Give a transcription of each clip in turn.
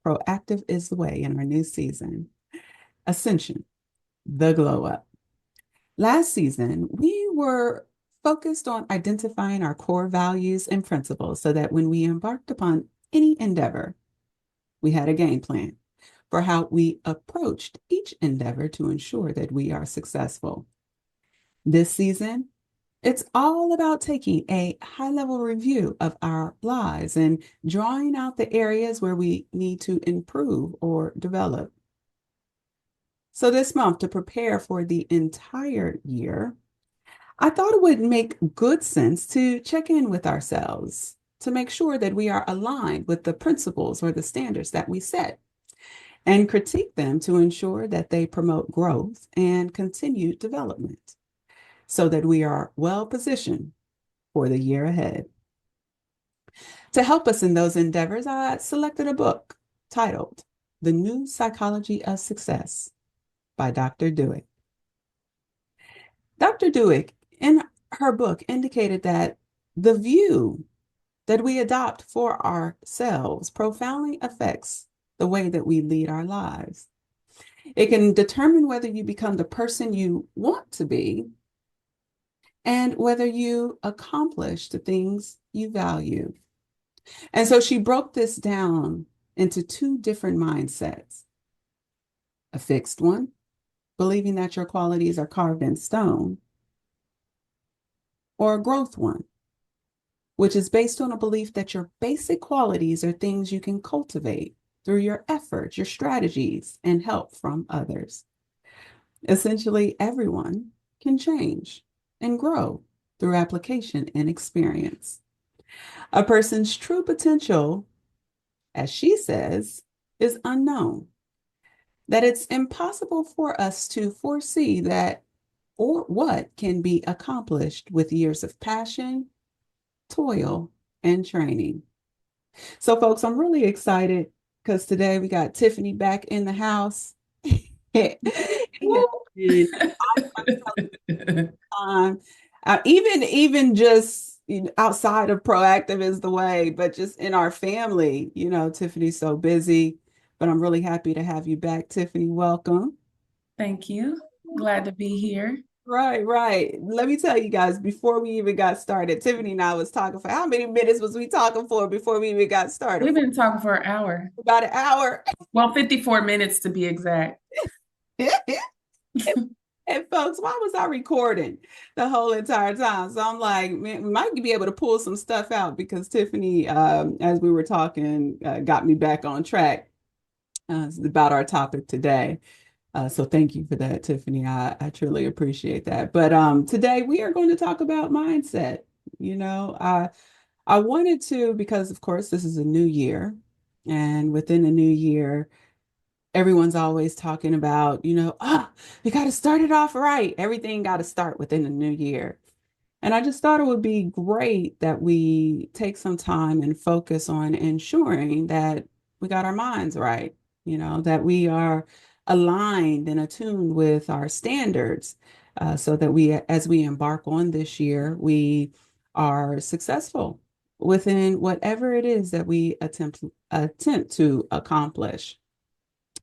Proactive is the Way in our new season. Ascension, the glow up. Last season, we were focused on identifying our core values and principles so that when we embarked upon any endeavor, we had a game plan for how we approached each endeavor to ensure that we are successful. This season, it's all about taking a high level review of our lives and drawing out the areas where we need to improve or develop. So, this month, to prepare for the entire year, I thought it would make good sense to check in with ourselves to make sure that we are aligned with the principles or the standards that we set and critique them to ensure that they promote growth and continued development so that we are well positioned for the year ahead. To help us in those endeavors, I selected a book titled The New Psychology of Success by Dr. Dweck. Dr. Dweck, in her book, indicated that the view that we adopt for ourselves profoundly affects the way that we lead our lives. It can determine whether you become the person you want to be and whether you accomplish the things you value. And so she broke this down into two different mindsets: a fixed one, believing that your qualities are carved in stone, or a growth one, which is based on a belief that your basic qualities are things you can cultivate through your efforts, your strategies, and help from others. Essentially, everyone can change and grow through application and experience. A person's true potential, as she says, is unknown, that it's impossible for us to foresee that or what can be accomplished with years of passion, toil, and training. So, folks, I'm really excited because today we got Tiffany back in the house. And even just outside of proactive is the way, but just in our family, Tiffany's so busy, but I'm really happy to have you back, Tiffany. Welcome. Thank you. Glad to be here. Right, right. Let me tell you guys, before we even got started, Tiffany and I was talking for how many minutes was we talking for before we even got started? We've been talking for an hour. About an hour. Well, 54 minutes to be exact. And folks, why was I recording the whole entire time? So I'm like, man, we might be able to pull some stuff out because Tiffany, as we were talking, got me back on track about our topic today. So thank you for that, Tiffany. I truly appreciate that. But today we are going to talk about mindset. You know, I wanted to because, of course, this is a new year, and within the new year, everyone's always talking about, you got to start it off right. Everything got to start within the new year. And I just thought it would be great that we take some time and focus on ensuring that we got our minds right, that we are aligned and attuned with our standards so that as we embark on this year, we are successful within whatever it is that we attempt to accomplish.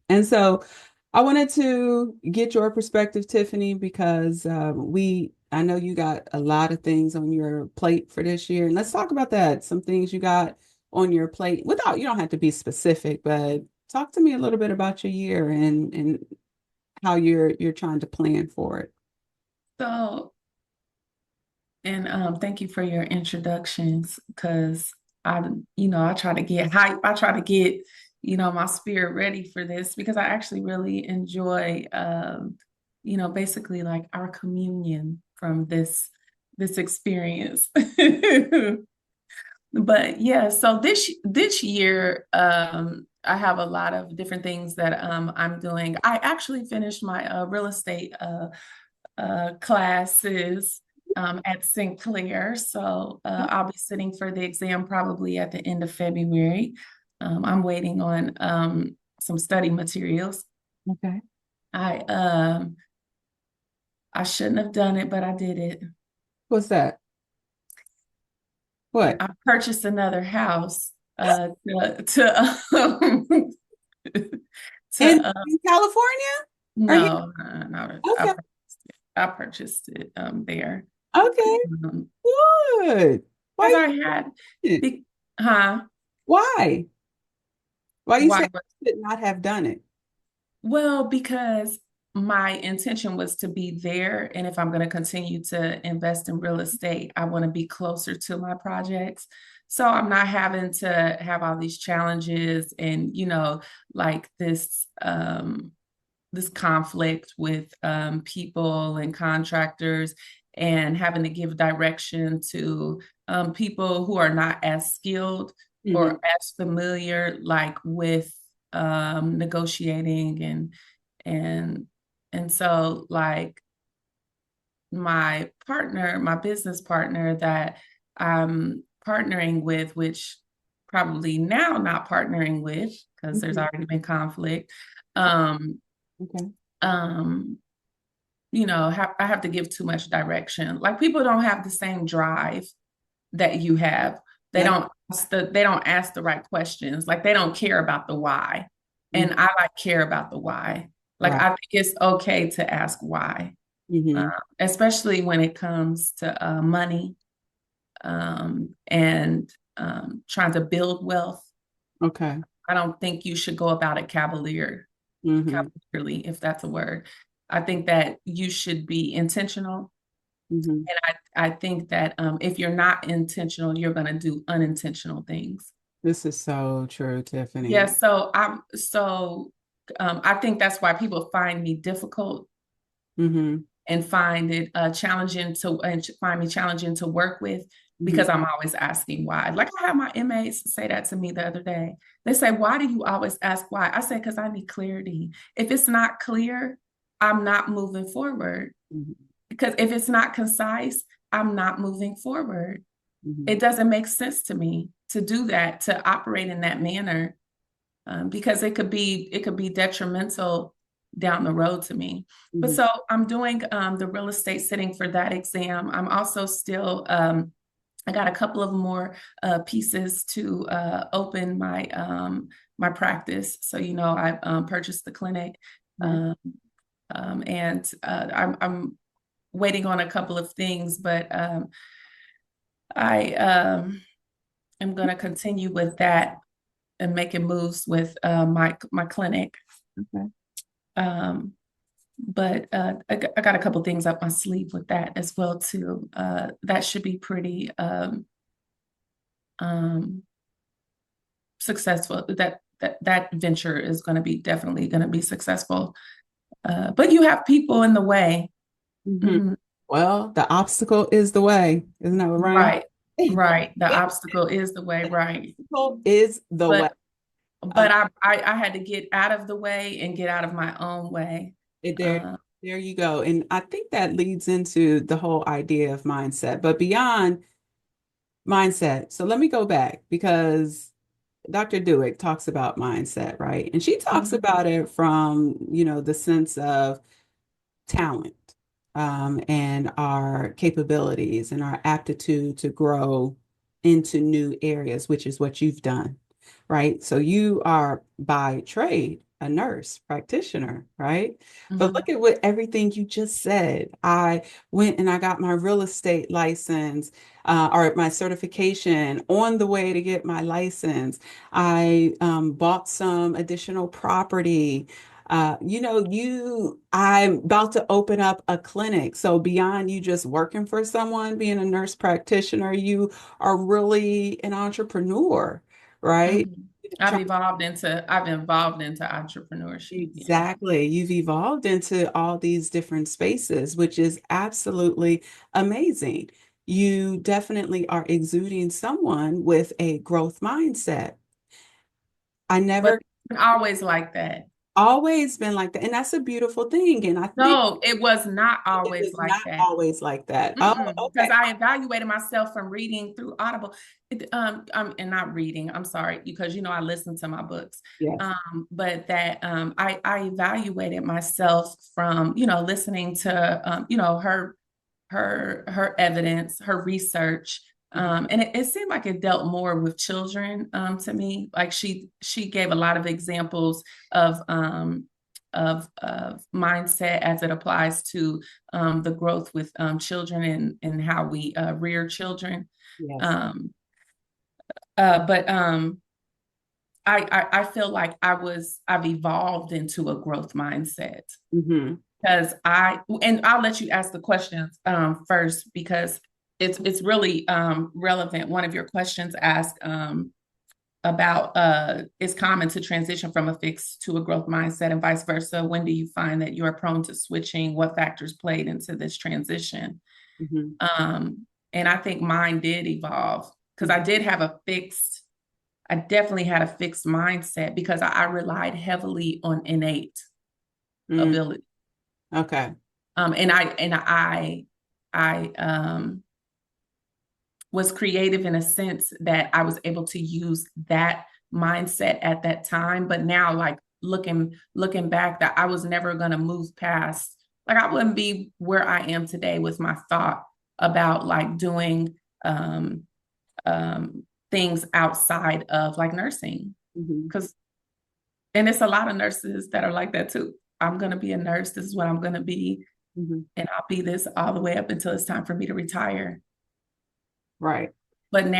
And so I wanted to get your perspective, Tiffany, because I know you got a lot of things on your plate for this year. And let's talk about that. Some things you got on your plate you don't have to be specific, but talk to me a little bit about your year and how you're trying to plan for it. So, and thank you for your introductions because I try to get hype. I try to get, my spirit ready for this because I actually really enjoy, basically like our communion from this experience. But yeah, so this year, I have a lot of different things that I'm doing. I actually finished my real estate classes at St. Clair, so I'll be sitting for the exam probably at the end of February. I'm waiting on some study materials. Okay. I um, I shouldn't have done it, but I did it. What's that? What? I purchased another house to to In California? Or here? no, no, Okay. I purchased it there. Okay. Um, Good. because Why I had you did? be, huh? Why? Why you Why? say you should not have done it? Well, because my intention was to be there. And if I'm going to continue to invest in real estate, I want to be closer to my projects. So I'm not having to have all these challenges and, like this conflict with people and contractors and having to give direction to people who are not as skilled Hmm. or as familiar like with negotiating and and so like my business partner that I'm partnering with, which probably now not partnering with because there's Hmm. already been conflict. Um, Okay. um, I have to give too much direction. Like people don't have the same drive that you have. They That don't they don't ask the right questions. Like they don't care about the why. mm, And I like care about the why. Like right. I think it's okay to ask why, Hmm. especially when it comes to money and trying to build wealth. Okay. I don't think you should go about it Hmm. cavalierly, if that's a word. I think that you should be intentional. Hmm. And I think that if you're not intentional, you're going to do unintentional things. This is so true, Yeah. Tiffany. I think that's why people find me difficult Hmm. and find it challenging to and find me challenging to work with Hmm. because I'm always asking why. Like I had my inmates say that to me the other day. They say, "Why do you always ask why?" I said, "Because I need clarity. If it's not clear, I'm not moving forward. Hmm. Because if it's not concise, I'm not moving forward. Hmm. It doesn't make sense to me to do that, to operate in that manner, because it could be detrimental down the road to me. But Hmm. so I'm doing the real estate sitting for that exam. I'm also still I got a couple of more pieces to open my practice. So I purchased the clinic, Right. um, and I'm waiting on a couple of things, but I am going to continue with that and making moves with my clinic. Okay. Um, but I got a couple things up my sleeve with that as well too. That should be pretty um, successful. That venture is going to be definitely going to be successful. But you have people in the way. Hmm. Mhm. Well, the obstacle is the way. Isn't that what Ryan? Right, right. The obstacle is the way, right. Obstacle is the way. But Um, but I had to get out of the way and get out of my own way. there, Uh, there you go. And I think that leads into the whole idea of mindset, but beyond mindset. So let me go back because Dr. Dweck talks about mindset, right? And she talks mhm, about it from, the sense of talent, and our capabilities and our aptitude to grow into new areas, which is what you've done, right? So you are by trade a nurse practitioner, right? But mhm, look at what everything you just said. I went and I got my real estate license, or my certification on the way to get my license. I bought some additional property. I'm about to open up a clinic. So beyond you just working for someone, being a nurse practitioner, you are really an entrepreneur, right? mhm. Try- I've evolved into entrepreneurship. Yeah. Exactly. You've evolved into all these different spaces, which is absolutely amazing. You definitely are exuding someone with a growth mindset. I But never it's always like that. always been like that. And that's a beautiful thing. And I think No, it was not it always was like not that. always like that. Oh, Because okay. I evaluated myself from reading through Audible, and not reading. I'm sorry, because I listen to my books. Yes. But that I evaluated myself from listening to her evidence, her research, And it seemed like it dealt more with children to me. Like she gave a lot of examples of mindset as it applies to the growth with children and how we rear children. Yes. Um, but I feel like I've evolved into a growth mindset Hmm. because and I'll let you ask the questions first because it's really relevant. One of your questions asked about it's common to transition from a fixed to a growth mindset and vice versa. When do you find that you're prone to switching? What factors played into this transition? Hmm. And I think mine did evolve because I definitely had a fixed mindset because I relied heavily on innate Mm. ability. Okay. I was creative in a sense that I was able to use that mindset at that time. But now, like looking back, that I was never gonna move past. Like I wouldn't be where I am today with my thought about like doing um, things outside of like nursing. Hmm. Because and it's a lot of nurses that are like that too. I'm gonna be a nurse. This is what I'm gonna be, Hmm. and I'll be this all the way up until it's time for me to retire. Right. But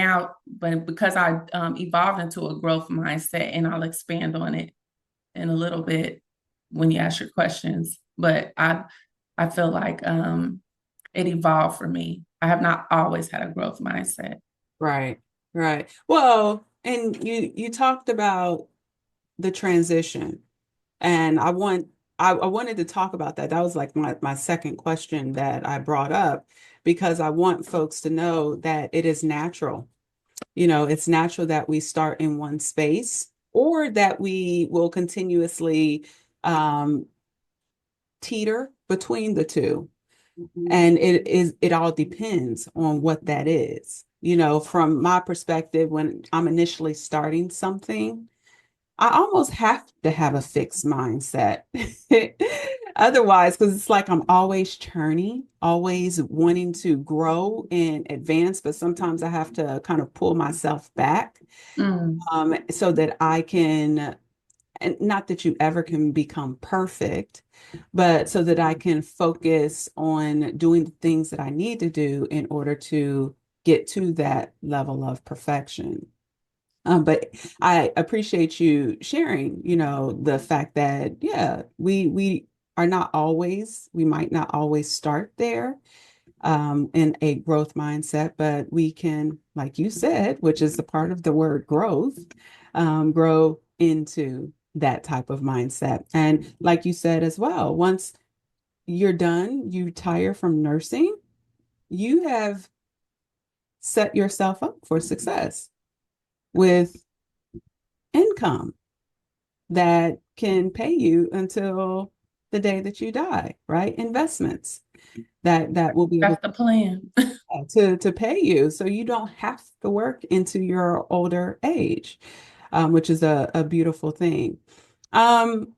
because I evolved into a growth mindset, and I'll expand on it in a little bit when you ask your questions. But I feel like it evolved for me. I have not always had a growth mindset. Right. Right. Well, and you talked about the transition, and I wanted to talk about that. That was like my second question that I brought up because I want folks to know that it is natural. It's natural that we start in one space or that we will continuously um, teeter between the two. And it all depends on what that is. From my perspective, when I'm initially starting something, I almost have to have a fixed mindset. Otherwise, because it's like I'm always churning, always wanting to grow and advance, but sometimes I have to kind of pull myself back Mm, so that I can, and not that you ever can become perfect, but so that I can focus on doing the things that I need to do in order to get to that level of perfection. But I appreciate you sharing, the fact that, yeah, we are not always, we might not always start there in a growth mindset, but we can, like you said, which is the part of the word growth, grow into that type of mindset. And like you said as well, once you're done, you retire from nursing, you have set yourself up for success with income that can pay you until the day that you die, right? Investments that will be able that's the plan. to pay you, so you don't have to work into your older age, which is a beautiful thing. Um,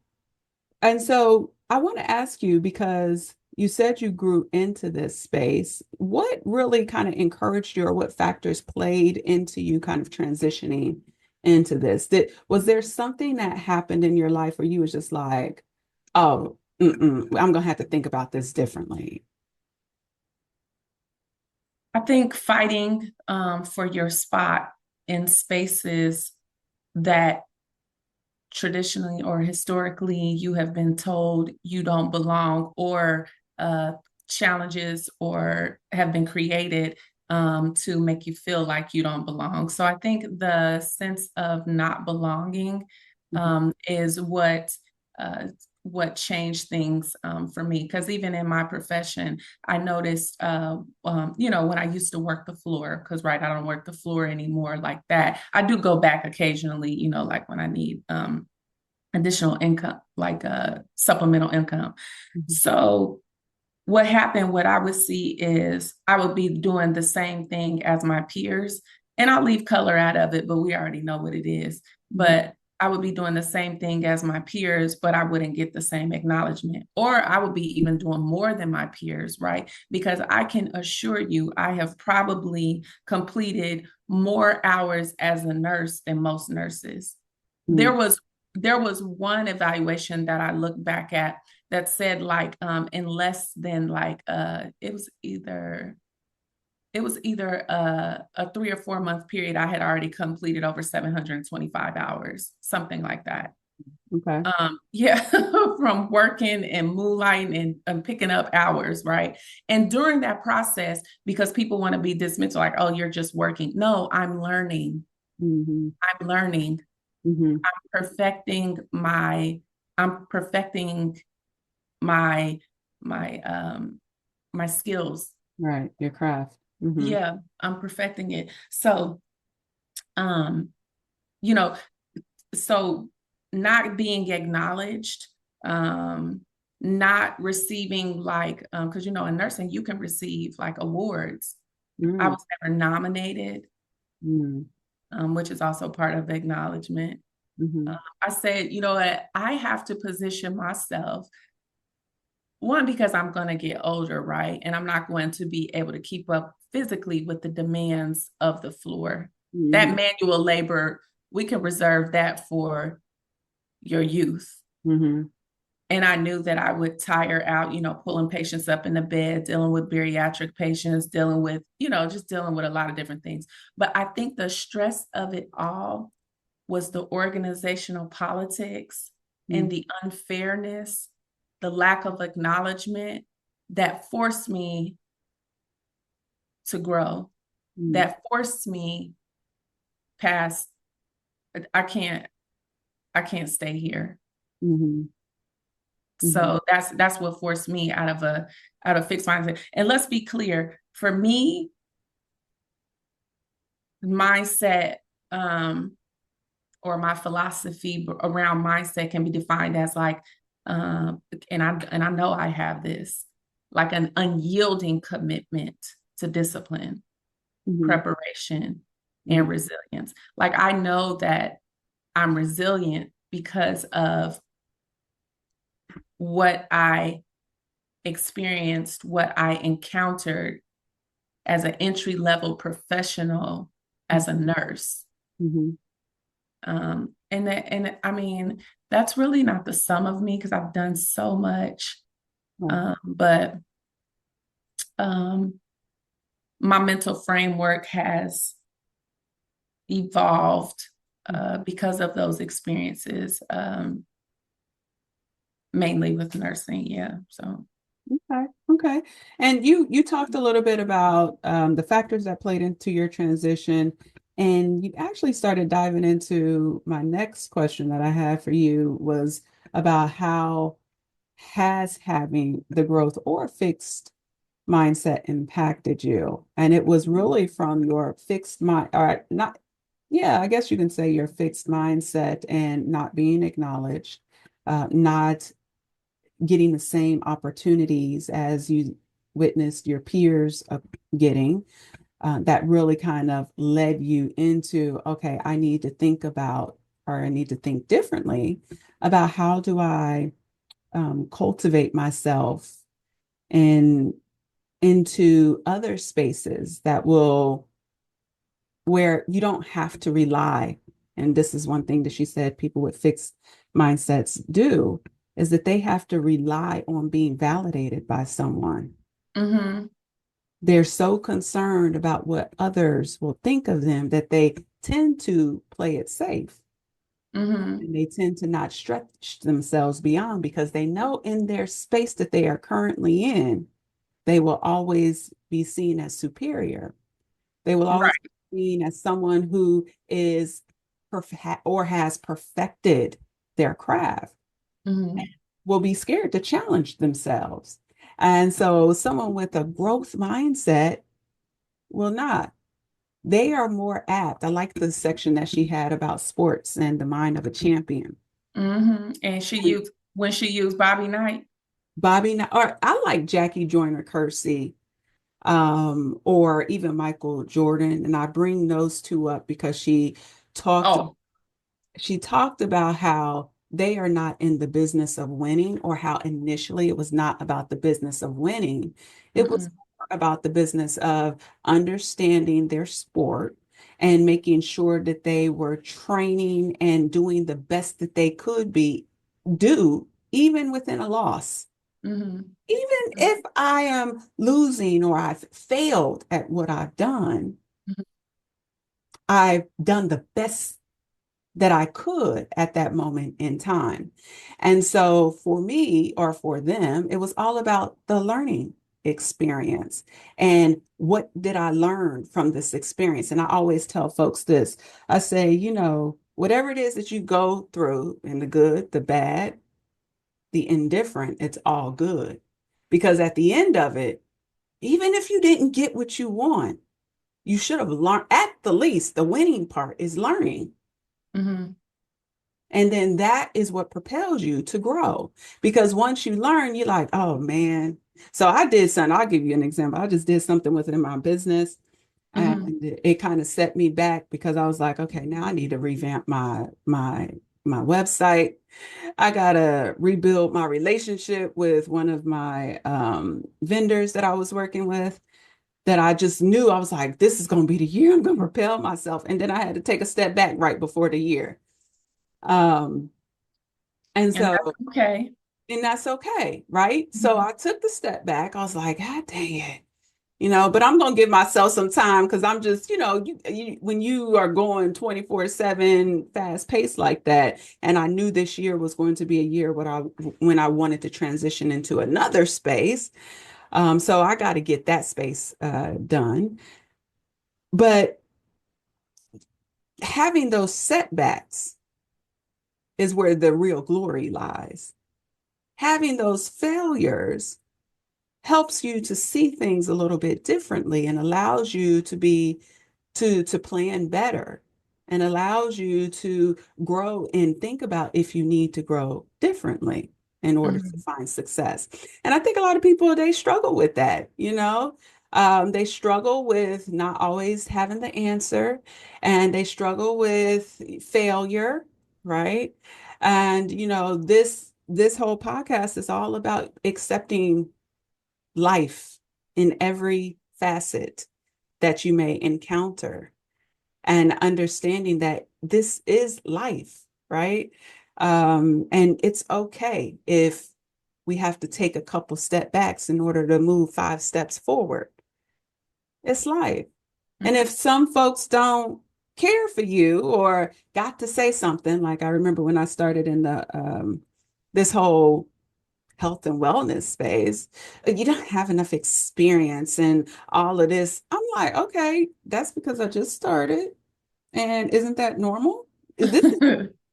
and so I want to ask you, because you said you grew into this space, what really kind of encouraged you, or what factors played into you kind of transitioning into this? Was there something that happened in your life where you was just like, oh, I'm gonna have to think about this differently? I think fighting for your spot in spaces that traditionally or historically you have been told you don't belong, or uh, challenges or have been created to make you feel like you don't belong. So I think the sense of not belonging Mhm. is uh, what changed things for me. Because even in my profession, I noticed, when I used to work the floor, because right, I don't work the floor anymore like that. I do go back occasionally, like when I need additional income, like supplemental income. Mhm. So what I would see is I would be doing the same thing as my peers, and I'll leave color out of it, but we already know what it is. Mhm. But I would be doing the same thing as my peers, but I wouldn't get the same acknowledgement. Or I would be even doing more than my peers, right? Because I can assure you, I have probably completed more hours as a nurse than most nurses. There Mm, was there was one evaluation that I look back at that said like in less than like it was either a 3 or 4 month period. I had already completed over 725 hours, something like that. okay. Yeah, from working and moonlighting and picking up hours, right? And during that process, because people want to be dismissed, like, oh, you're just working. No, I'm learning. Hmm. I'm learning. Hmm. Perfecting my, I'm perfecting my, my, my skills. Right. Your craft. Hmm. Yeah, I'm perfecting it. So, um, you know, so not being acknowledged, um, not receiving like, because in nursing you can receive like awards. I Mm. was never nominated, Mm. which is also part of acknowledgement. Hmm. I said, you know what, I have to position myself. One, because I'm going to get older, right? And I'm not going to be able to keep up physically with the demands of the floor. That Hmm. manual labor, we can reserve that for your youth. Hmm. And I knew that I would tire out, pulling patients up in the bed, dealing with bariatric patients, dealing with, just dealing with a lot of different things. But I think the stress of it all was the organizational politics and the unfairness, the lack of acknowledgement that forced me to grow, Mm. that forced me past, I can't, I can't stay here. Hmm. Hmm. So that's what forced me out of fixed mindset. And let's be clear, for me, mindset or my philosophy around mindset can be defined as like and I know I have this like an unyielding commitment to discipline, Hmm. preparation, Hmm. and resilience. Like I know that I'm resilient because of what I experienced, what I encountered as an entry level professional as a nurse. Hmm. And I mean, that's really not the sum of me because I've done so much. Right. But um, my mental framework has evolved because of those experiences, mainly with nursing. Yeah. So, Okay. Okay. And you talked a little bit about the factors that played into your transition, and you actually started diving into my next question that I had for you was about how has having the growth or fixed mindset impacted you? And it was really from your fixed mind, or not, yeah, I guess you can say your fixed mindset and not being acknowledged, not getting the same opportunities as you witnessed your peers getting. That really kind of led you into, okay, I need to think about, or I need to think differently about how do I cultivate myself and into other spaces that will, where you don't have to rely. And this is one thing that she said people with fixed mindsets do, is that they have to rely on being validated by someone. mm-hmm, They're so concerned about what others will think of them that they tend to play it safe. mm-hmm, And they tend to not stretch themselves beyond because they know in their space that they are currently in, they will always be seen as superior. They will always right, be seen as someone who is perfect or has perfected their craft, mm-hmm, will be scared to challenge themselves. And so someone with a growth mindset will not. They are more apt. I like the section that she had about sports and the mind of a champion. mm-hmm. And when she used Bobby Knight. Or I like Jackie Joyner Kersee, or even Michael Jordan. And I bring those two up because she talked Oh. she talked about how they are not in the business of winning, or how initially it was not about the business of winning. It was Mm-mm. about the business of understanding their sport and making sure that they were training and doing the best that they could do, even within a loss. Mm-hmm. Even if I am losing or I've failed at what I've done, I've done the best that I could at that moment in time. And so for me, or for them, it was all about the learning experience. And what did I learn from this experience? And I always tell folks this. I say, whatever it is that you go through, in the good, the bad, the indifferent, it's all good. Because at the end of it, even if you didn't get what you want, you should have learned. At the least, the winning part is learning. Mm-hmm. And then that is what propels you to grow. Because once you learn, you're like, oh man. So I did something. I'll give you an example. I just did something with it in my business, and Mm-hmm. it kind of set me back, because I was like, okay, now I need to revamp my website. I gotta rebuild my relationship with one of my vendors that I was working with, that I just knew. I was like, this is gonna be the year I'm gonna propel myself. And then I had to take a step back right before the year. Um, and And so, that's okay. and that's okay, right? So Mhm. I took the step back. I was like, God dang it. But I'm going to give myself some time, because I'm just, when you are going 24/7 fast paced like that, and I knew this year was going to be a year when I wanted to transition into another space. So I got to get that space done. But having those setbacks is where the real glory lies. Having those failures helps you to see things a little bit differently, and allows you to plan better, and allows you to grow and think about if you need to grow differently in order to Mhm. find success. And I think a lot of people, they struggle with that, they struggle with not always having the answer, and they struggle with failure, right? And this whole podcast is all about accepting life in every facet that you may encounter, and understanding that this is life, right? And it's okay if we have to take a couple step backs in order to move 5 steps forward. It's life. And Mhm. if some folks don't care for you, or got to say something, like I remember when I started in the this whole health and wellness space, you don't have enough experience and all of this. I'm like, okay, that's because I just started. And isn't that normal? This is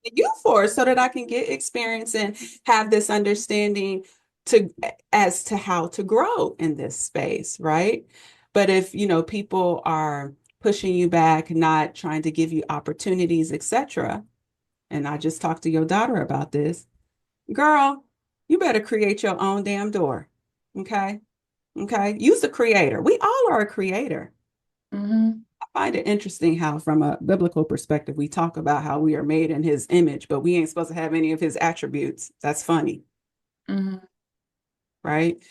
you for, so that I can get experience and have this understanding to as to how to grow in this space, right? But if people are pushing you back, not trying to give you opportunities, etc. And I just talked to your daughter about this. Girl, you better create your own damn door. Okay? Okay? Use the creator. We all are a creator. Mhm. I find it interesting how, from a biblical perspective, we talk about how we are made in his image, but we ain't supposed to have any of his attributes. That's funny, Mhm. right?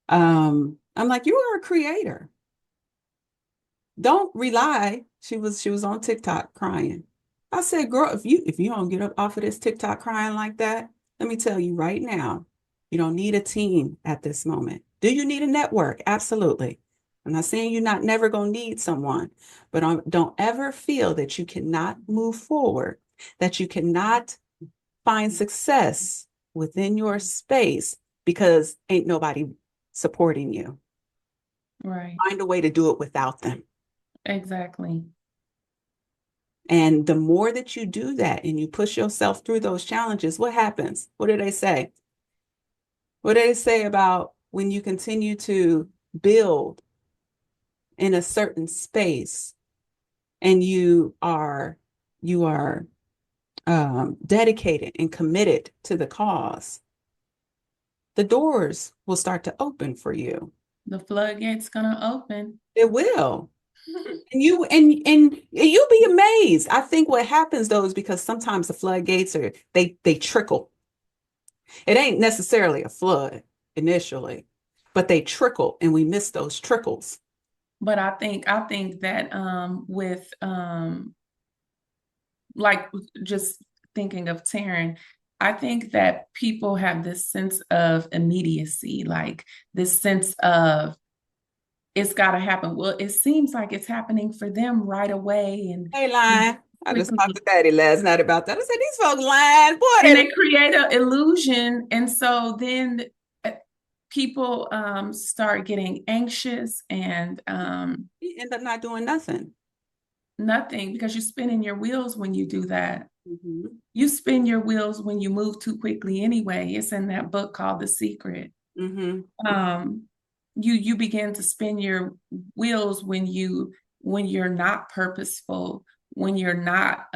I'm like, you are a creator. Don't rely. She was on TikTok crying. I said, girl, if you don't get up off of this TikTok crying like that, let me tell you right now, you don't need a team at this moment. Do you need a network? Absolutely. I'm not saying you're not never going to need someone, but don't ever feel that you cannot move forward, that you cannot find success within your space because ain't nobody supporting you. Right. Find a way to do it without them. Exactly. And the more that you do that and you push yourself through those challenges, what happens? What do they say? What do they say about when you continue to build in a certain space, and you are dedicated and committed to the cause, the doors will start to open for you. The floodgates gonna open. It will. And and you'll be amazed. I think what happens though is because sometimes the floodgates are they trickle. It ain't necessarily a flood initially, but they trickle and we miss those trickles. But I think that with like just thinking of Taryn, I think that people have this sense of immediacy, like this sense of it's got to happen. Well, it seems like it's happening for them right away and Hey, you know, lying. I just talked quickly. to Daddy last night about that. I said these folks lying, boy. And they create an illusion. And so then uh, people start getting anxious and He end up not doing nothing. nothing because you're spinning your wheels when you do that. Hmm. You spin your wheels when you move too quickly anyway. It's in that book called The Secret. Hmm. Um, you begin to spin your wheels when you're not purposeful, when you're not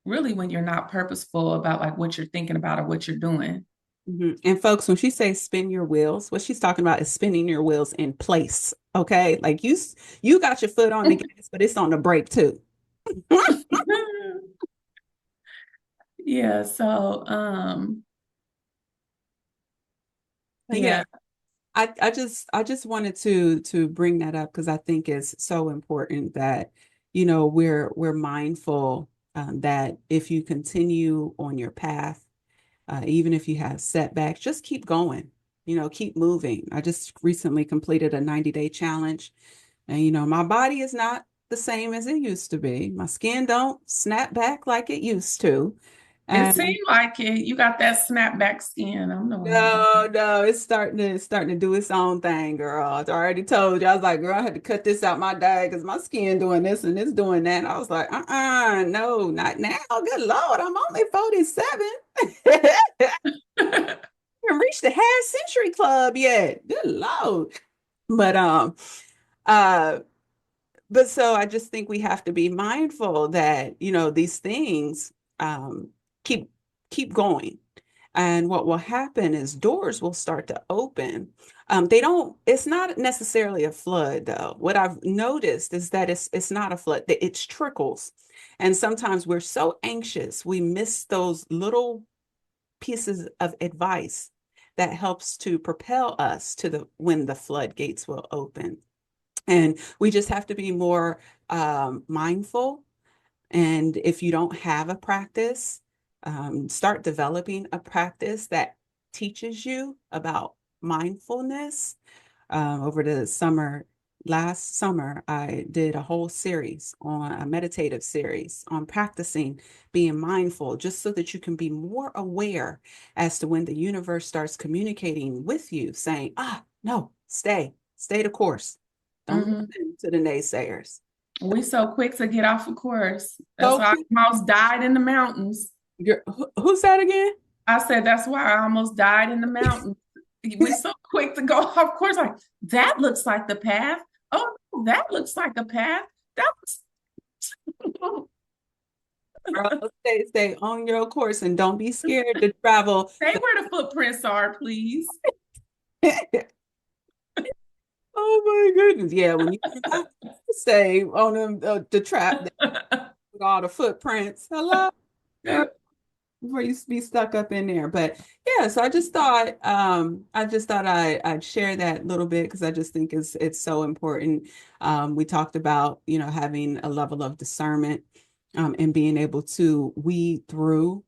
really when you're not purposeful about like what you're thinking about or what you're doing. Hmm. And folks, when she says spin your wheels, what she's talking about is spinning your wheels in place. Okay, like you got your foot on the gas, but it's on the brake too. Yeah, so Yeah, yeah, I just wanted to bring that up because I think it's so important that we're mindful that if you continue on your path, even if you have setbacks, just keep going. Keep moving. I just recently completed a 90-day challenge, and my body is not the same as it used to be. My skin don't snap back like it used to, it and seemed like it. You got that snapback skin. I'm the one. no, no, it's starting to do its own thing, girl. I already told you. I was like, girl, I had to cut this out my diet because my skin doing this and it's doing that. And I was like, no, not now. Good Lord, I'm only 47. Haven't reached the half century club yet. Good Lord. But uh but so I just think we have to be mindful that, these things keep keep going. And what will happen is doors will start to open. It's not necessarily a flood though. What I've noticed is that it's not a flood, that it's trickles. And sometimes we're so anxious, we miss those little pieces of advice that helps to propel us to the when the floodgates will open. And we just have to be more mindful. And if you don't have a practice, start developing a practice that teaches you about mindfulness. Over the last summer, I did a whole series on a meditative series on practicing being mindful, just so that you can be more aware as to when the universe starts communicating with you, saying, no, stay the course. Don't Mhm. listen to the naysayers. We so quick to get off of course. That's So why I almost died in the mountains. who's that again? I said that's why I almost died in the mountains. We so quick to go off course. Like that looks like the path. Oh, that looks like a path. That was Girl, stay on your course and don't be scared to travel. say where the footprints are, please. Oh my goodness. Yeah, when you stay on them, the trap with all the footprints. Hello, girl, before you be stuck up in there. But yeah, so I just thought I'd share that little bit because I just think it's so important. We talked about, having a level of discernment, and being able to weed through.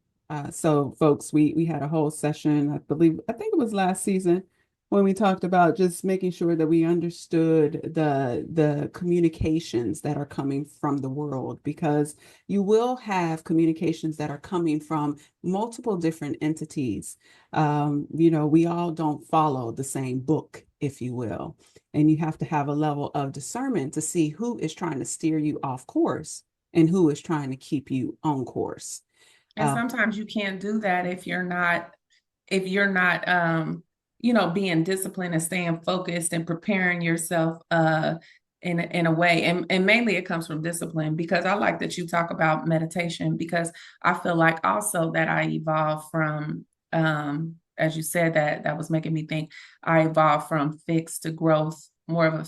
So folks, we had a whole session, I think it was last season, when we talked about just making sure that we understood the communications that are coming from the world, because you will have communications that are coming from multiple different entities. We all don't follow the same book, if you will, and you have to have a level of discernment to see who is trying to steer you off course and who is trying to keep you on course. And Uh, sometimes you can't do that if you're not being disciplined and staying focused and preparing yourself in a way. And mainly it comes from discipline because I like that you talk about meditation because I feel like also that I evolved from as you said that was making me think I evolved from fixed to growth, more of a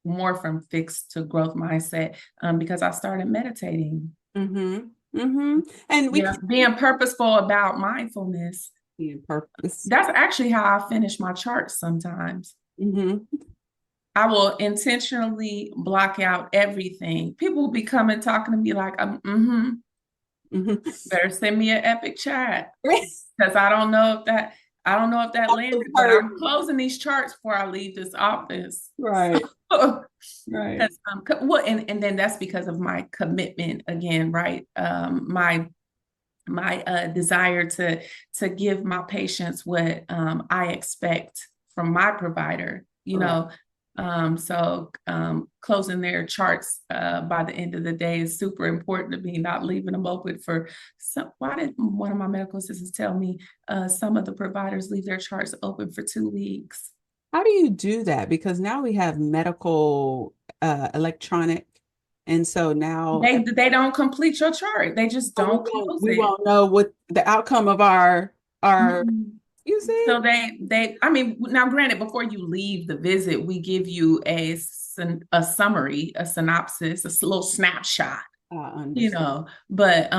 more from fixed to growth mindset because I started meditating. Mm-hmm. Mm-hmm. And we Yeah, keep being purposeful about mindfulness. being purpose. That's actually how I finish my charts sometimes. Mm-hmm. I will intentionally block out everything. People will be coming talking to me like, Mm-hmm. better send me an epic chat Right. because I don't know if that landed, but Hurt. I'm closing these charts before I leave this office. Right. So, Right. because well, and then that's because of my commitment again, right? My desire to give my patients what I expect from my provider, you Right. know. Closing their charts by the end of the day is super important to me, not leaving them open for some. Why did one of my medical assistants tell me some of the providers leave their charts open for 2 weeks? How do you do that? Because now we have medical electronic, and so now They don't complete your chart. They just we don't won't close we it. won't know what the outcome of our Mm-mm. you see? So I mean, now granted, before you leave the visit, we give you a summary, a synopsis, a little snapshot, I you understand. know. But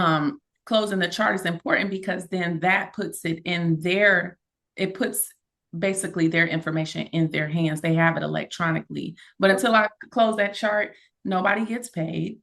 closing the chart is important because then that puts it puts basically their information in their hands. They have it electronically. But until I close that chart, nobody gets paid.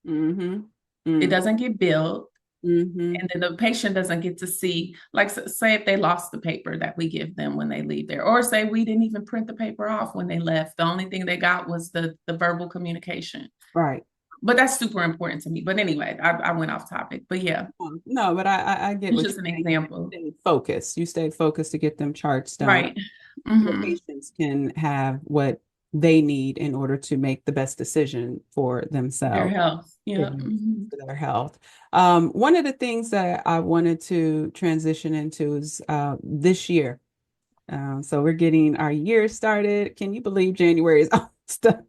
Mm-hmm. It Mm-hmm. doesn't get billed. Mm-hmm. And then the patient doesn't get to see, like, say if they lost the paper that we give them when they leave there, or say we didn't even print the paper off when they left. The only thing they got was the verbal communication. Right. But that's super important to me. But anyway, I went off topic. But yeah, No, but I get it's what just you're an saying. example. You stay focused. You stay focused to get them charts done. Right. The Mm-hmm. patients can have what they need in order to make the best decision for Their themselves, health. for Yeah. Mm-hmm. their health. One of the things that I wanted to transition into is this year. So we're getting our year started. Can you believe January is almost done?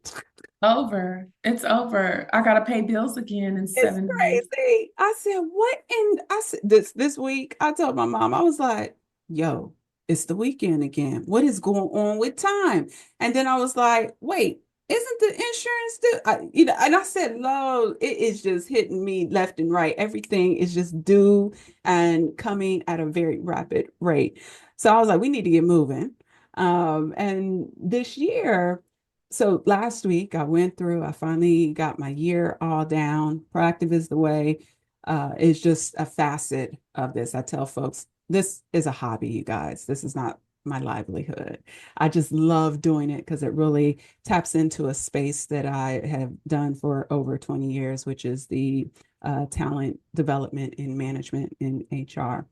Over. It's over. I gotta pay bills again in It's 7 days. crazy. I said, what? And I said, this week, I told my mom, I was like, yo, it's the weekend again. What is going on with time? And then I was like, wait, isn't the insurance due? And I said, no, it is just hitting me left and right. Everything is just due and coming at a very rapid rate. So I was like, we need to get moving. And this year, so last week I went through, I finally got my year all down. Proactive is the way. It's just a facet of this. I tell folks, this is a hobby, you guys. This is not my livelihood. I just love doing it because it really taps into a space that I have done for over 20 years, which is the talent development in management in HR.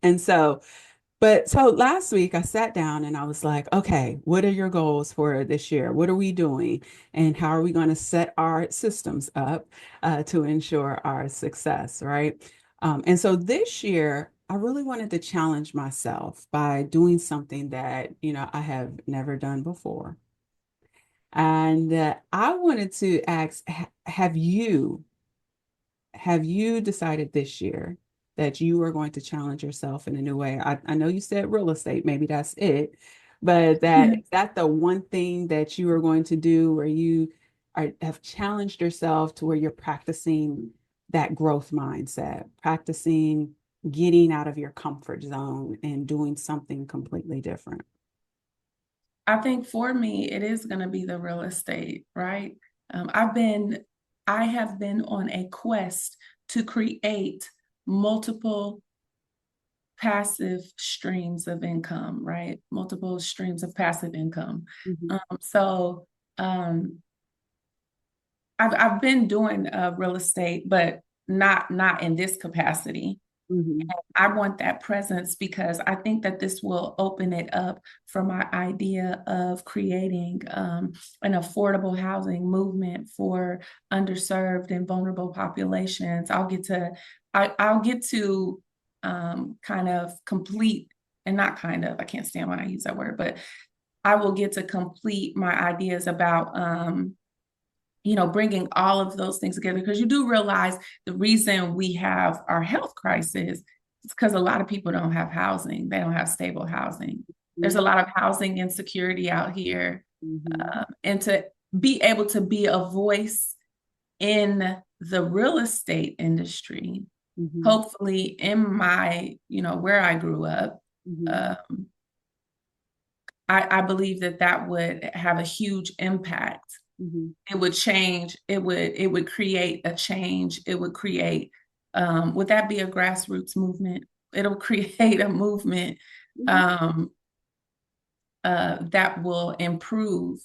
And so last week I sat down and I was like, okay, what are your goals for this year? What are we doing? And how are we going to set our systems up to ensure our success, right? And so this year, I really wanted to challenge myself by doing something that, I have never done before. And I wanted to ask, have you decided this year that you are going to challenge yourself in a new way? I know you said real estate, maybe that's it, but is that the one thing that you are going to do where have challenged yourself to where you're practicing that growth mindset, practicing getting out of your comfort zone and doing something completely different? I think for me, it is going to be the real estate, right? Um, I've been, I have been on a quest to create multiple passive streams of income, right? Multiple streams of passive income. Mhm, So um, I've been doing real estate, but not in this capacity. mhm, I want that presence because I think that this will open it up for my idea of creating an affordable housing movement for underserved and vulnerable populations. I'll get to kind of complete, and not kind of, I can't stand when I use that word, but I will get to complete my ideas about bringing all of those things together because you do realize the reason we have our health crisis is because a lot of people don't have housing. They don't have stable housing. There's a mhm, lot of housing insecurity out here. mhm. And to be able to be a voice in the real estate industry, Hmm. hopefully in my, where I grew up. Hmm. Um, I believe that that would have a huge impact. Hmm. It would change. It would create a change. It would create. Would that be a grassroots movement? It'll create a movement Hmm. um, that will improve,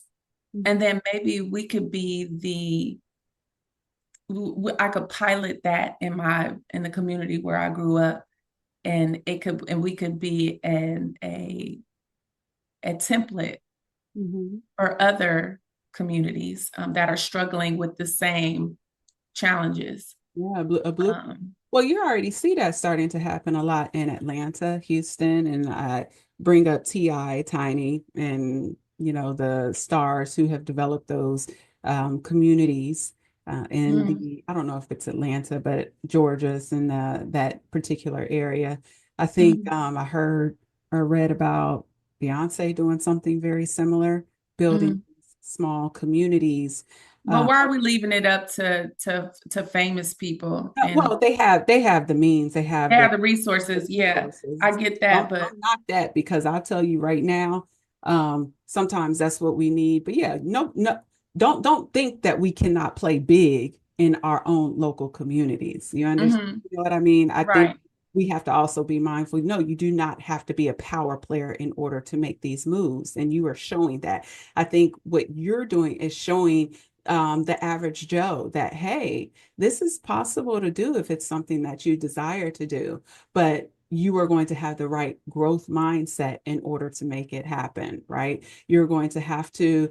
and Hmm. then maybe we could be I could pilot that in the community where I grew up, and we could be a template Hmm. for other communities that are struggling with the same challenges. Yeah, a blue. Um, Well, you already see that starting to happen a lot in Atlanta, Houston, and I bring up T.I., Tiny, and the stars who have developed those communities in mm, the, I don't know if it's Atlanta, but Georgia's in that particular area. I think mm, I heard or read about Beyonce doing something very similar, building mm. small communities. But why are we leaving it up to famous people and Well, they have the means, they they have have the the resources? Yeah, I resources. get that, Don't but don't knock that because I'll tell you right now, sometimes that's what we need. But yeah, no, no, don't think that we cannot play big in our own local communities. You understand? mhm, You know what I mean? I think right. we have to also be mindful. No, you do not have to be a power player in order to make these moves, and you are showing that. I think what you're doing is showing the average Joe that, hey, this is possible to do if it's something that you desire to do, but you are going to have the right growth mindset in order to make it happen, right? You're going to have to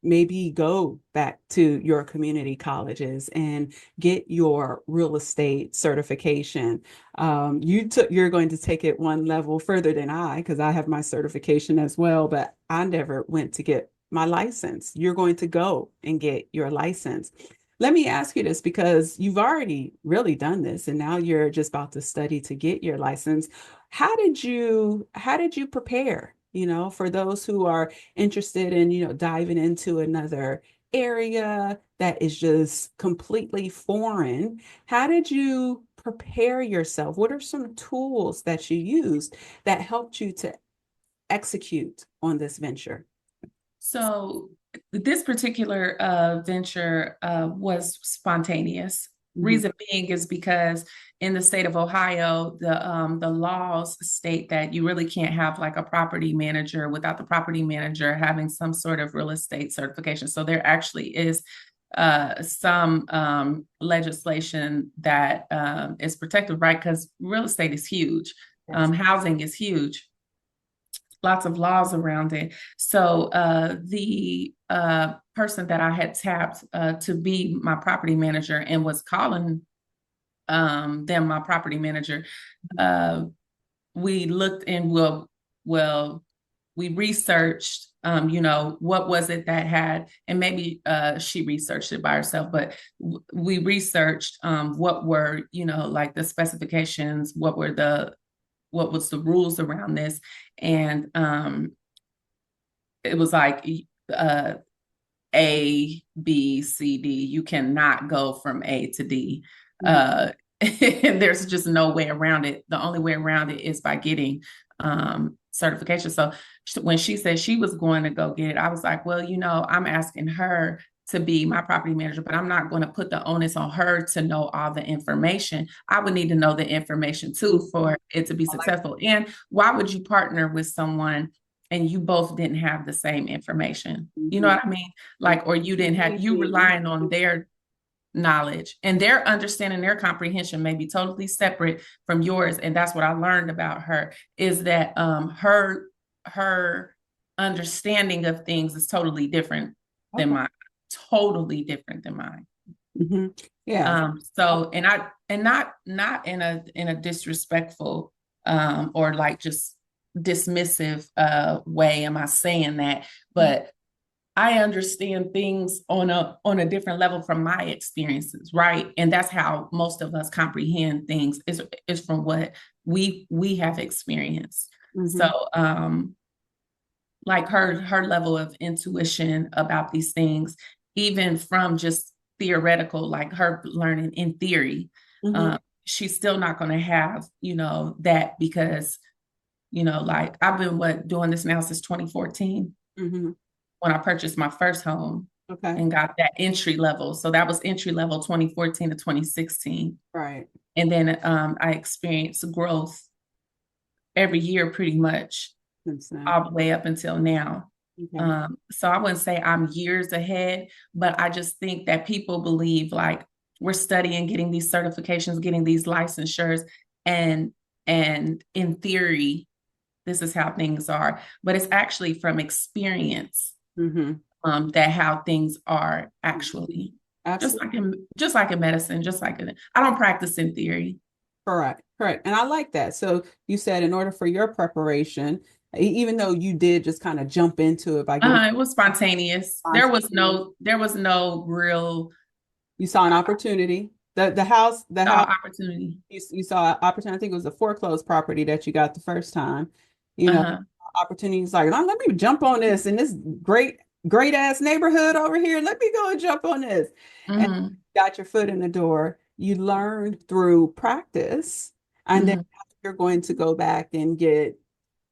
maybe go back to your community colleges and get your real estate certification. You're going to take it one level further than I, because I have my certification as well, but I never went to get my license. You're going to go and get your license. Let me ask you this because you've already really done this and now you're just about to study to get your license. How did you prepare, for those who are interested in, diving into another area that is just completely foreign? How did you prepare yourself? What are some tools that you used that helped you to execute on this venture? So this particular venture was spontaneous. Mhm. Reason being is because in the state of Ohio, the laws state that you really can't have like a property manager without the property manager having some sort of real estate certification. So there actually is some legislation that is protective, right? Because real estate is huge, Yes. housing is huge, lots of laws around it. So the person that I had tapped to be my property manager and was calling them my property manager, uh, we looked and well, we researched, what was it that had, and maybe she researched it by herself, but we researched what were, like the specifications, what was the rules around this, and it was like uh, A, B, C, D. You cannot go from A to D. Mhm. Uh, and there's just no way around it. The only way around it is by getting certification. So when she said she was going to go get it, I was like, well, I'm asking her to be my property manager, but I'm not going to put the onus on her to know all the information. I would need to know the information too for it to be I like. successful. And why would you partner with someone and you both didn't have the same information? You know Mhm. what I mean? Like, or you didn't have, you relying on their knowledge and their understanding, their comprehension may be totally separate from yours. And that's what I learned about her is that her understanding of things is totally different than Okay. mine, totally different than mine. Hmm. Yeah. So and not in a disrespectful or like just dismissive way am I saying that, but I understand things on a different level from my experiences, right? And that's how most of us comprehend things is from what we have experienced. So Hmm. like her level of intuition about these things, even from just theoretical, like her learning in theory. Mm-hmm. She's still not going to have, that because, like I've been doing this now since 2014 Mm-hmm. when I purchased my first home Okay. and got that entry level. So that was entry level 2014 to 2016. Right. And then I experienced growth every year pretty much Understand. all the way up until now. Okay. So I wouldn't say I'm years ahead, but I just think that people believe like we're studying, getting these certifications, getting these licensures, and in theory, this is how things are. But it's actually from experience, Mm-hmm. that how things are actually. Just Absolutely. like in medicine, just like I don't practice in theory. Correct. Correct. And I like that. So you said in order for your preparation, even though you did just kind of jump into it by getting It was spontaneous. spontaneous, There was no real you saw an opportunity. The house opportunity. you saw an opportunity. I think it was a foreclosed property that you got the first time. You know, Uh-huh. opportunities like, let me jump on this in this great ass neighborhood over here. Let me go and jump on this. And Hmm. got your foot in the door. You learned through practice. And then Hmm. you're going to go back and get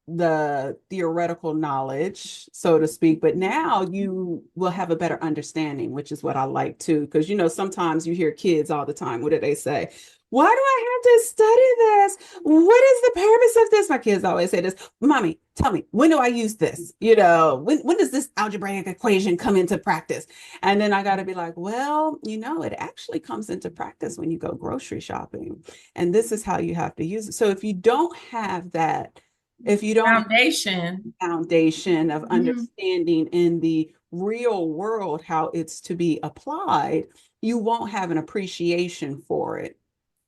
the theoretical knowledge, so to speak, but now you will have a better understanding, which is what I like too. Because, sometimes you hear kids all the time. What do they say? Why do I have to study this? What is the purpose of this? My kids always say this, Mommy, tell me, when do I use this? When does this algebraic equation come into practice? And then I got to be like, well, it actually comes into practice when you go grocery shopping. And this is how you have to use it. So if you don't have that, if you don't have Foundation. a foundation of Hmm. understanding in the real world how it's to be applied, you won't have an appreciation for it,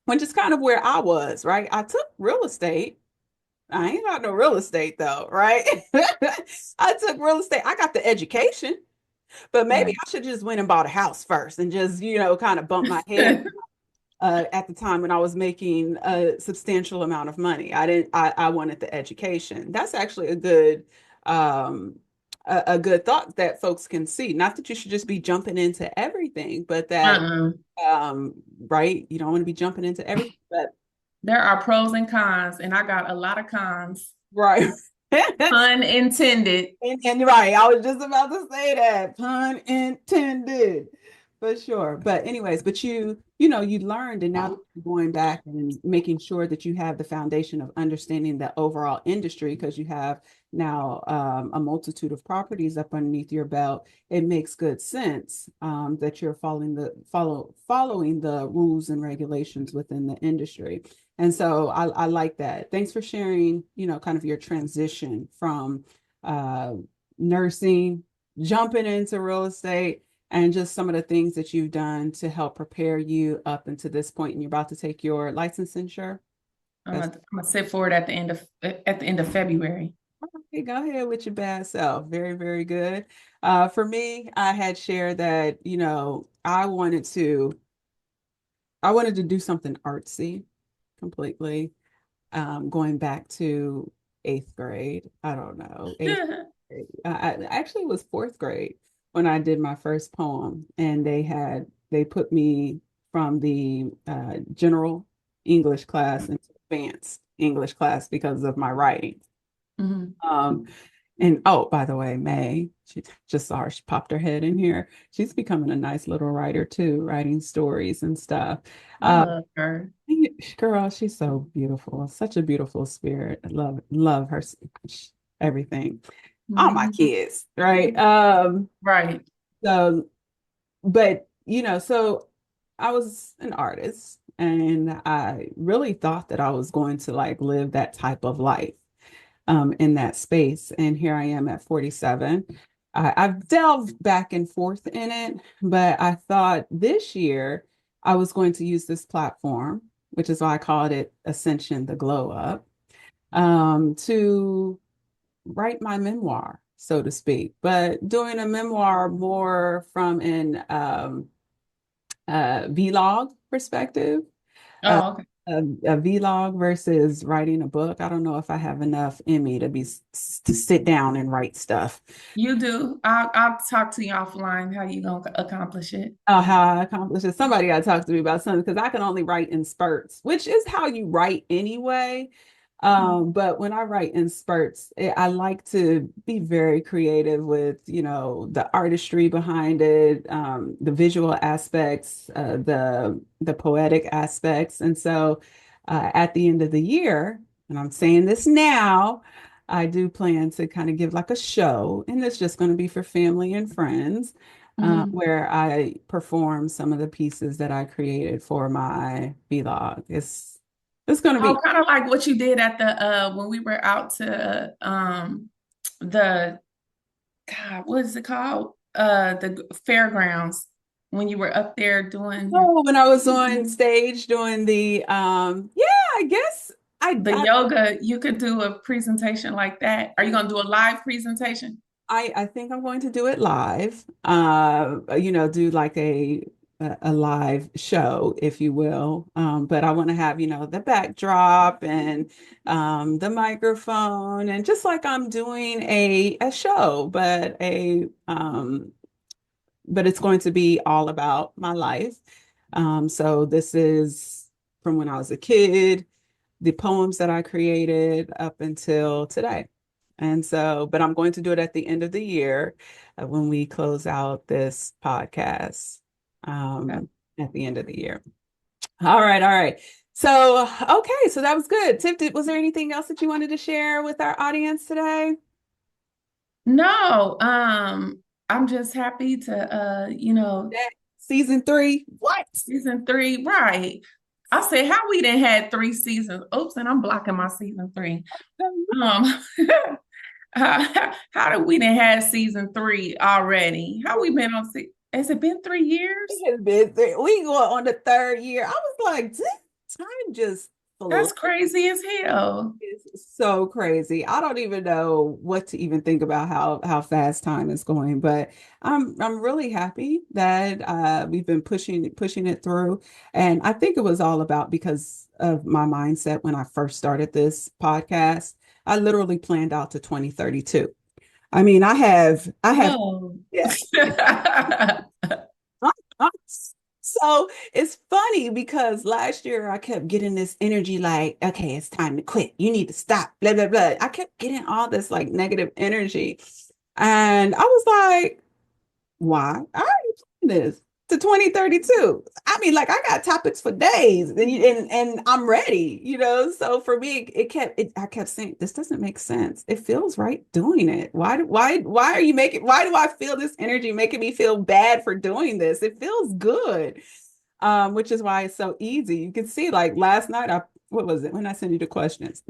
which is kind of where I was, right? I took real estate. I ain't got no real estate though, right? I took real estate. I got the education, but maybe Right. I should just went and bought a house first and just, kind of bump my head at the time when I was making a substantial amount of money. I wanted the education. That's actually um, a good thought that folks can see. Not that you should just be jumping into everything, but that, Uh-uh. um, right, you don't want to be jumping into everything, but There are pros and cons, and I got a lot of cons. right. Pun intended. And right, I was just about to say that, pun intended, for sure. But anyways, but you learned, and now you're going back and making sure that you have the foundation of understanding the overall industry because you have now a multitude of properties up underneath your belt. It makes good sense that you're following the rules and regulations within the industry. And so I like that. Thanks for sharing, kind of your transition from uh, nursing, jumping into real estate, and just some of the things that you've done to help prepare you up into this point. And you're about to take your licensure. That's I'm gonna sit for it at the end of February. okay. Go ahead with your bad self. Very, very good. For me, I had shared that, I wanted to do something artsy completely. Going back to eighth grade. I don't know, eighth grade. Actually it was fourth grade when I did my first poem, and they put me from the general English class into advanced English class because of my writing. Mhm. Um, and oh, by the way, May, she just saw her, she popped her head in here. She's becoming a nice little writer too, writing stories and stuff. I Uh, love her. Girl, she's so beautiful. Such a beautiful spirit. I love her, everything. All my Mhm. kids, right? Right. So, but so I was an artist and I really thought that I was going to like live that type of life in that space. And here I am at 47. I've delved back and forth in it, but I thought this year I was going to use this platform, which is why I called it Ascension, the Glow Up, to write my memoir, so to speak, but doing a memoir more from an vlog perspective. Uh, Oh, okay. a vlog versus writing a book. I don't know if I have enough in me to sit down and write stuff. You do. I'll talk to you offline how you gonna accomplish it. Oh, how I accomplish it. Somebody got to talk to me about something because I can only write in spurts, which is how you write anyway. But when I write in spurts, I like to be very creative with, the artistry behind it, the visual aspects, the poetic aspects. And so at the end of the year, and I'm saying this now, I do plan to kind of give like a show, and it's just going to be for family and friends, Mhm. where I perform some of the pieces that I created for my vlog. It's going to Oh, be. kind of like what you did at the when we were out to the God, what is it called? The fairgrounds when you were up there doing your Oh, when I was on stage doing yeah, I guess I, the I yoga, you could do a presentation like that. Are you gonna do a live presentation? I think I'm going to do it live. Do like a live show, if you will. But I want to have, the backdrop and the microphone, and just like I'm doing a show, but it's going to be all about my life. So this is from when I was a kid, the poems that I created up until today. And so, but I'm going to do it at the end of the year, when we close out this podcast, Okay. at the end of the year. All right, all right. So, okay, so that was good. Tip, was there anything else that you wanted to share with our audience today? No, I'm just happy to Season three? What? season three, right. I said how we didn't had three seasons. Oops, and I'm blocking my season three. Um how did we didn't have season three already? How we been on has it been 3 years? It has been we go on the third year. I was like, this time just flew. That's crazy as hell. It's so crazy. I don't even know what to even think about how fast time is going, but I'm really happy that we've been pushing it through. And I think it was all about because of my mindset when I first started this podcast. I literally planned out to 2032. I mean, I have Whoa. yeah. So it's funny because last year I kept getting this energy like, okay, it's time to quit. You need to stop, blah, blah, blah. I kept getting all this like negative energy. And I was like, why? I already planned this to 2032. I mean, like I got topics for days and I'm ready, So for me, I kept saying, this doesn't make sense. It feels right doing it. Why are you making, why do I feel this energy making me feel bad for doing this? It feels good. Which is why it's so easy. You can see like last night, what was it when I sent you the questions?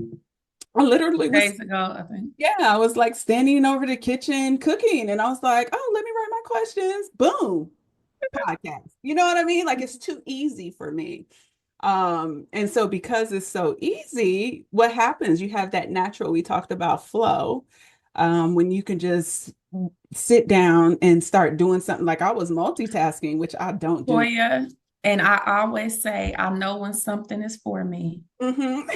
I literally was, Days ago, I think. yeah, I was like standing over the kitchen cooking and I was like, oh, let me write my questions. Boom, podcast. You know what I mean? Like it's too easy for me. And so because it's so easy, what happens? You have that natural, we talked about flow, when you can just sit down and start doing something like I was multitasking, which I don't do. Toya, and I always say, I know when something is for me. Mhm.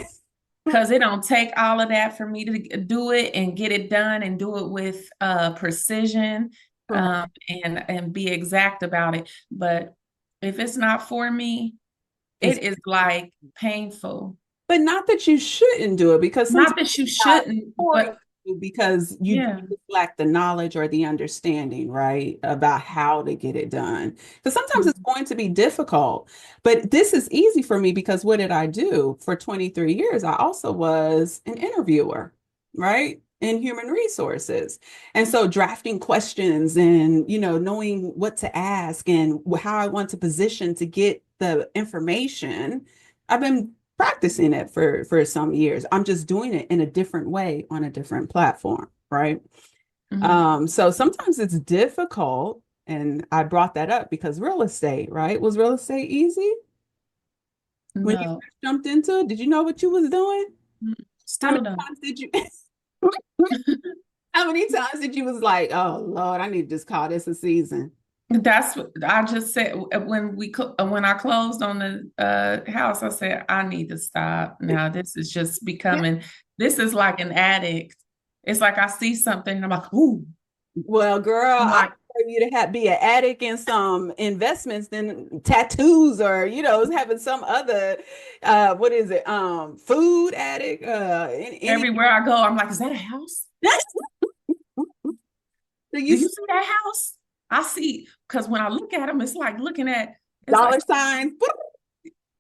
Because it don't take all of that for me to do it and get it done and do it with precision, Correct. and be exact about it. But if it's not for me, It's it is like painful. But not that you shouldn't do it because sometimes Not that you it's not shouldn't, for but you because you yeah. just lack the knowledge or the understanding, right, about how to get it done. Because sometimes it's going to be difficult, but this is easy for me because what did I do for 23 years? I also was an interviewer, right? In human resources. And so drafting questions and, knowing what to ask and how I want to position to get the information. I've been practicing it for some years. I'm just doing it in a different way on a different platform, right? Mhm. So sometimes it's difficult, and I brought that up because real estate, right? Was real estate easy when you No. first jumped into it? Did you know what you was doing? Mm, How still many don't. times did you how many times did you was like, oh Lord, I need to just call this a season? That's what I just said when I closed on the house. I said I need to stop now. This is just Yeah. becoming. This is like an addict. It's like I see something and I'm like, ooh. Well, girl, I'm I like, prefer you to be an addict in some investments than tattoos or, having some other, what is it? Food addict, any. everywhere I go, I'm like, is that a house? Do Do you you see that house? I see because when I look at them, it's like looking at. It's like dollar signs?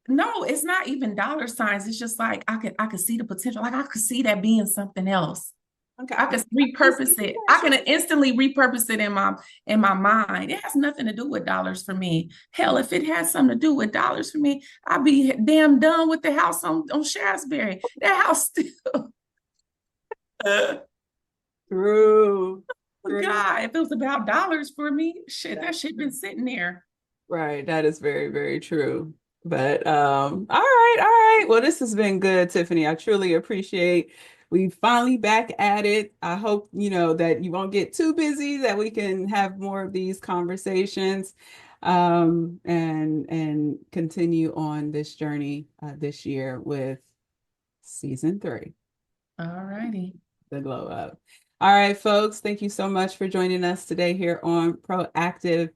no, it's not even dollar signs. It's just like I could see the potential. Like I could see that being something else. Okay, I I could can see repurpose it. I potential. can instantly repurpose it in my mind. It has nothing to do with dollars for me. Hell, if it had something to do with dollars for me, I'd be damn done with the house on Shaftesbury. That house still. Oh True. True. God, if it was about dollars for me, shit, that shit been sitting there. Right. That is very, very true. But all right, all right. Well, this has been good, Tiffany. I truly appreciate we finally back at it. I hope, that you won't get too busy, that we can have more of these conversations and continue on this journey this year with season 3, All righty. the glow up. All right, folks, thank you so much for joining us today here on Proactive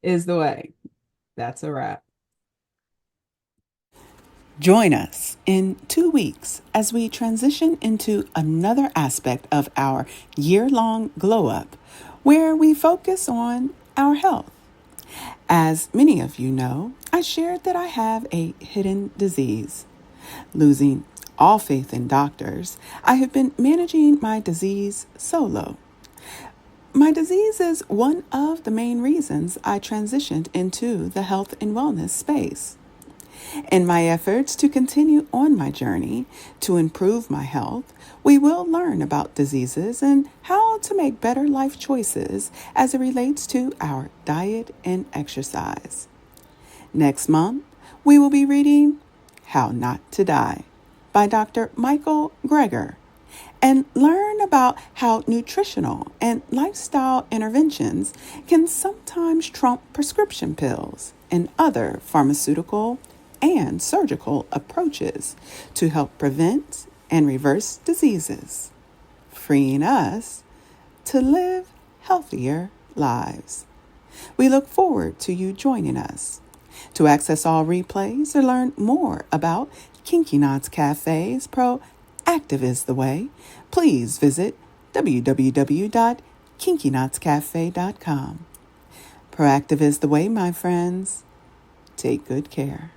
is the Way. That's a wrap. Join us in 2 weeks as we transition into another aspect of our year-long glow up, where we focus on our health. As many of you know, I shared that I have a hidden disease. Losing all faith in doctors, I have been managing my disease solo. My disease is one of the main reasons I transitioned into the health and wellness space. In my efforts to continue on my journey to improve my health, we will learn about diseases and how to make better life choices as it relates to our diet and exercise. Next month, we will be reading How Not to Die by Dr. Michael Greger and learn about how nutritional and lifestyle interventions can sometimes trump prescription pills and other pharmaceutical and surgical approaches to help prevent and reverse diseases, freeing us to live healthier lives. We look forward to you joining us. To access all replays or learn more about Kinky Knots Cafe's Proactive is the Way, please visit www.kinkyknotscafe.com. Proactive is the way, my friends. Take good care.